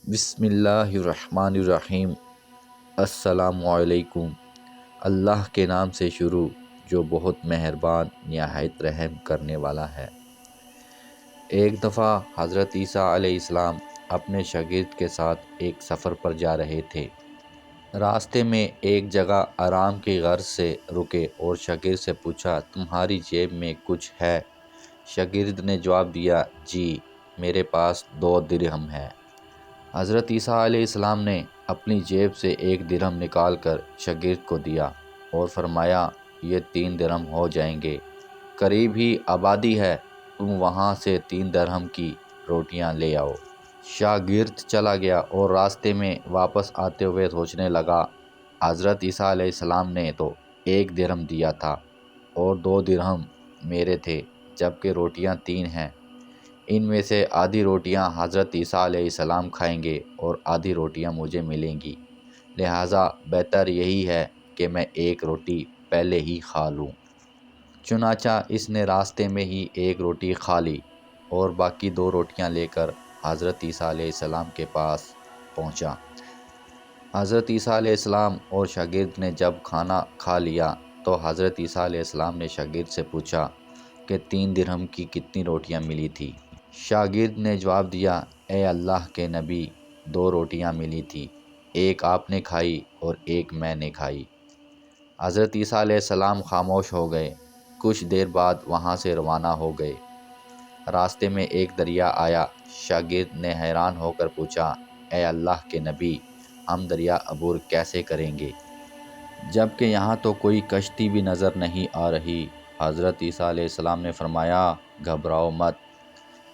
بسم اللہ الرحمن الرحیم۔ السلام علیکم۔ اللہ کے نام سے شروع جو بہت مہربان نہایت رحم کرنے والا ہے۔ ایک دفعہ حضرت عیسیٰ علیہ السلام اپنے شاگرد کے ساتھ ایک سفر پر جا رہے تھے۔ راستے میں ایک جگہ آرام کی غرض سے رکے اور شاگرد سے پوچھا، تمہاری جیب میں کچھ ہے؟ شاگرد نے جواب دیا، جی میرے پاس 2 درہم ہے۔ حضرت عیسیٰ علیہ السلام نے اپنی جیب سے 1 درہم نکال کر شاگرد کو دیا اور فرمایا، یہ 3 درہم ہو جائیں گے، قریب ہی آبادی ہے، تم وہاں سے 3 درہم کی روٹیاں لے آؤ۔ شاگرد چلا گیا اور راستے میں واپس آتے ہوئے سوچنے لگا، حضرت عیسیٰ علیہ السلام نے تو 1 درہم دیا تھا اور 2 درہم میرے تھے، جبکہ روٹیاں 3 ہیں۔ ان میں سے آدھی روٹیاں حضرت عیسیٰ علیہ السلام کھائیں گے اور آدھی روٹیاں مجھے ملیں گی، لہٰذا بہتر یہی ہے کہ میں 1 روٹی پہلے ہی کھا لوں۔ چنانچہ اس نے راستے میں ہی 1 روٹی کھا لی اور باقی 2 روٹیاں لے کر حضرت عیسیٰ علیہ السلام کے پاس پہنچا۔ حضرت عیسیٰ علیہ السلام اور شاگرد نے جب کھانا کھا لیا تو حضرت عیسیٰ علیہ السلام نے شاگرد سے پوچھا کہ 3 درہم کی کتنی روٹیاں ملی تھی؟ شاگرد نے جواب دیا، اے اللہ کے نبی، 2 روٹیاں ملی تھی، 1 آپ نے کھائی اور 1 میں نے کھائی۔ حضرت عیسیٰ علیہ السلام خاموش ہو گئے، کچھ دیر بعد وہاں سے روانہ ہو گئے۔ راستے میں ایک دریا آیا، شاگرد نے حیران ہو کر پوچھا، اے اللہ کے نبی، ہم دریا عبور کیسے کریں گے، جبکہ یہاں تو کوئی کشتی بھی نظر نہیں آ رہی؟ حضرت عیسیٰ علیہ السلام نے فرمایا، گھبراؤ مت،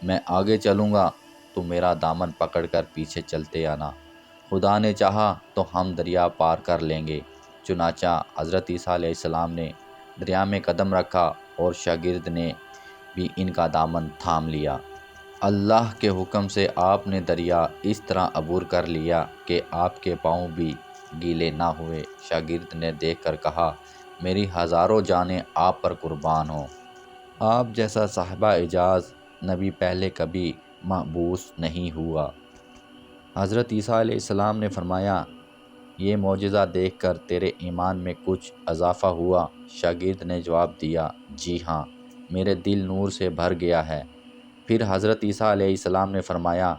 میں آگے چلوں گا، تو میرا دامن پکڑ کر پیچھے چلتے آنا، خدا نے چاہا تو ہم دریا پار کر لیں گے۔ چنانچہ حضرت عیسیٰ علیہ السلام نے دریا میں قدم رکھا اور شاگرد نے بھی ان کا دامن تھام لیا۔ اللہ کے حکم سے آپ نے دریا اس طرح عبور کر لیا کہ آپ کے پاؤں بھی گیلے نہ ہوئے۔ شاگرد نے دیکھ کر کہا، میری ہزاروں جانیں آپ پر قربان ہوں، آپ جیسا صاحب اعجاز نبی پہلے کبھی مبعوث نہیں ہوا۔ حضرت عیسیٰ علیہ السلام نے فرمایا، یہ معجزہ دیکھ کر تیرے ایمان میں کچھ اضافہ ہوا؟ شاگرد نے جواب دیا، جی ہاں، میرے دل نور سے بھر گیا ہے۔ پھر حضرت عیسیٰ علیہ السلام نے فرمایا،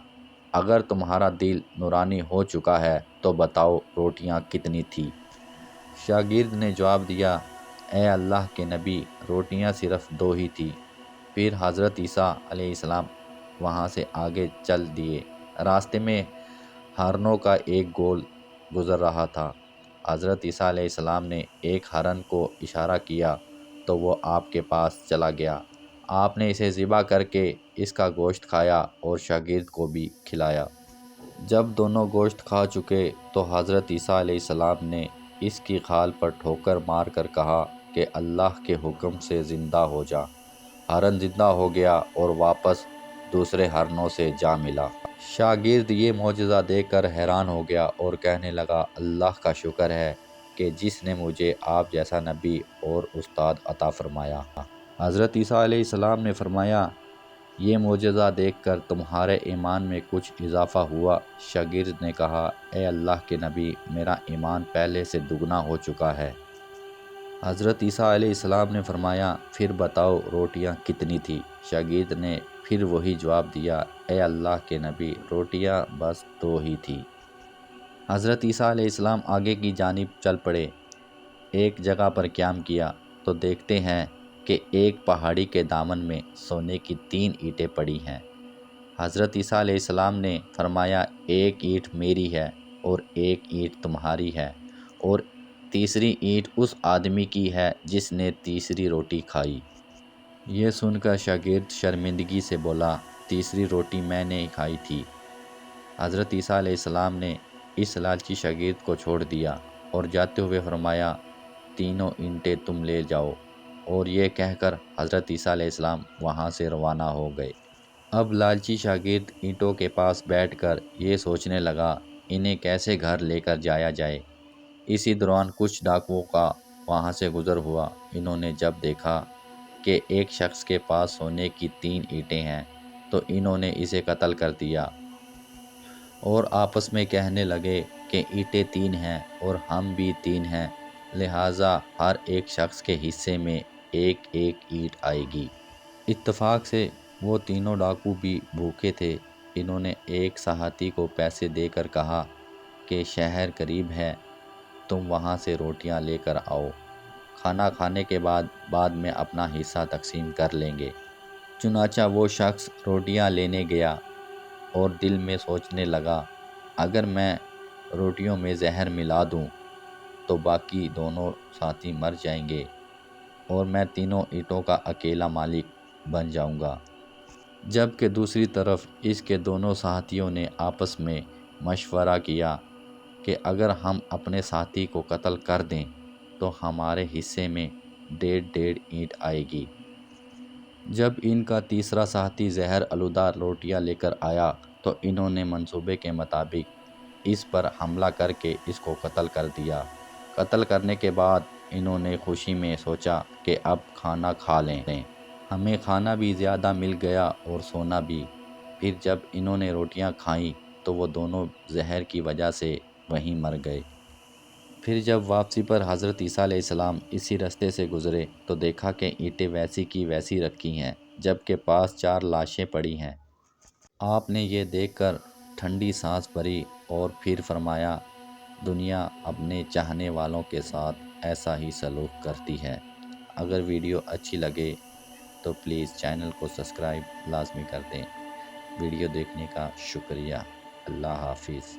اگر تمہارا دل نورانی ہو چکا ہے تو بتاؤ روٹیاں کتنی تھی؟ شاگرد نے جواب دیا، اے اللہ کے نبی، روٹیاں صرف 2 ہی تھی۔ پھر حضرت عیسیٰ علیہ السلام وہاں سے آگے چل دیے۔ راستے میں ہرنوں کا ایک گول گزر رہا تھا۔ حضرت عیسیٰ علیہ السلام نے ایک ہرن کو اشارہ کیا تو وہ آپ کے پاس چلا گیا۔ آپ نے اسے ذبح کر کے اس کا گوشت کھایا اور شاگرد کو بھی کھلایا۔ جب دونوں گوشت کھا چکے تو حضرت عیسیٰ علیہ السلام نے اس کی کھال پر ٹھوکر مار کر کہا کہ اللہ کے حکم سے زندہ ہو جا۔ ہرن زندہ ہو گیا اور واپس دوسرے ہرنوں سے جا ملا۔ شاگرد یہ معجزہ دیکھ کر حیران ہو گیا اور کہنے لگا، اللہ کا شکر ہے کہ جس نے مجھے آپ جیسا نبی اور استاد عطا فرمایا۔ حضرت عیسیٰ علیہ السلام نے فرمایا، یہ معجزہ دیکھ کر تمہارے ایمان میں کچھ اضافہ ہوا؟ شاگرد نے کہا، اے اللہ کے نبی، میرا ایمان پہلے سے دگنا ہو چکا ہے۔ حضرت عیسیٰ علیہ السلام نے فرمایا، پھر بتاؤ روٹیاں کتنی تھی؟ شاگرد نے پھر وہی جواب دیا، اے اللہ کے نبی، روٹیاں بس 2 ہی تھی۔ حضرت عیسیٰ علیہ السلام آگے کی جانب چل پڑے۔ ایک جگہ پر قیام کیا تو دیکھتے ہیں کہ ایک پہاڑی کے دامن میں سونے کی 3 اینٹیں پڑی ہیں۔ حضرت عیسیٰ علیہ السلام نے فرمایا، 1 اینٹ میری ہے اور 1 اینٹ تمہاری ہے اور تیسری اینٹ اس آدمی کی ہے جس نے تیسری روٹی کھائی۔ یہ سن کر شاگرد شرمندگی سے بولا، تیسری روٹی میں نے کھائی تھی۔ حضرت عیسیٰ علیہ السلام نے اس لالچی شاگرد کو چھوڑ دیا اور جاتے ہوئے فرمایا، 3 اینٹیں تم لے جاؤ، اور یہ کہہ کر حضرت عیسیٰ علیہ السلام وہاں سے روانہ ہو گئے۔ اب لالچی شاگرد اینٹوں کے پاس بیٹھ کر یہ سوچنے لگا، انہیں کیسے گھر لے کر جایا جائے۔ اسی دوران کچھ ڈاکوؤں کا وہاں سے گزر ہوا۔ انہوں نے جب دیکھا کہ ایک شخص کے پاس سونے کی 3 اینٹیں ہیں تو انہوں نے اسے قتل کر دیا۔ اور آپس میں کہنے لگے کہ اینٹیں 3 ہیں اور ہم بھی 3 ہیں، لہٰذا ہر ایک شخص کے حصے میں ایک ایک اینٹ آئے گی۔ اتفاق سے وہ تینوں ڈاکو بھی بھوکے تھے۔ انہوں نے ایک سہاتی کو پیسے دے کر کہا کہ شہر قریب ہے، تم وہاں سے روٹیاں لے کر آؤ، کھانا کھانے کے بعد میں اپنا حصہ تقسیم کر لیں گے۔ چنانچہ وہ شخص روٹیاں لینے گیا اور دل میں سوچنے لگا، اگر میں روٹیوں میں زہر ملا دوں تو باقی دونوں ساتھی مر جائیں گے اور میں تینوں اینٹوں کا اکیلا مالک بن جاؤں گا۔ جبکہ دوسری طرف اس کے دونوں ساتھیوں نے آپس میں مشورہ کیا کہ اگر ہم اپنے ساتھی کو قتل کر دیں تو ہمارے حصے میں 1.5 اینٹ آئے گی۔ جب ان کا تیسرا ساتھی زہر آلودہ روٹیاں لے کر آیا تو انہوں نے منصوبے کے مطابق اس پر حملہ کر کے اس کو قتل کر دیا۔ قتل کرنے کے بعد انہوں نے خوشی میں سوچا کہ اب کھانا کھا لیں، ہمیں کھانا بھی زیادہ مل گیا اور سونا بھی۔ پھر جب انہوں نے روٹیاں کھائیں تو وہ دونوں زہر کی وجہ سے وہیں مر گئے۔ پھر جب واپسی پر حضرت عیسیٰ علیہ السلام اسی رستے سے گزرے تو دیکھا کہ اینٹیں ویسی کی ویسی رکھی ہیں، جبکہ پاس 4 لاشیں پڑی ہیں۔ آپ نے یہ دیکھ کر ٹھنڈی سانس بھری اور پھر فرمایا، دنیا اپنے چاہنے والوں کے ساتھ ایسا ہی سلوک کرتی ہے۔ اگر ویڈیو اچھی لگے تو پلیز چینل کو سبسکرائب لازمی کر دیں۔ ویڈیو دیکھنے کا شکریہ۔ اللہ حافظ۔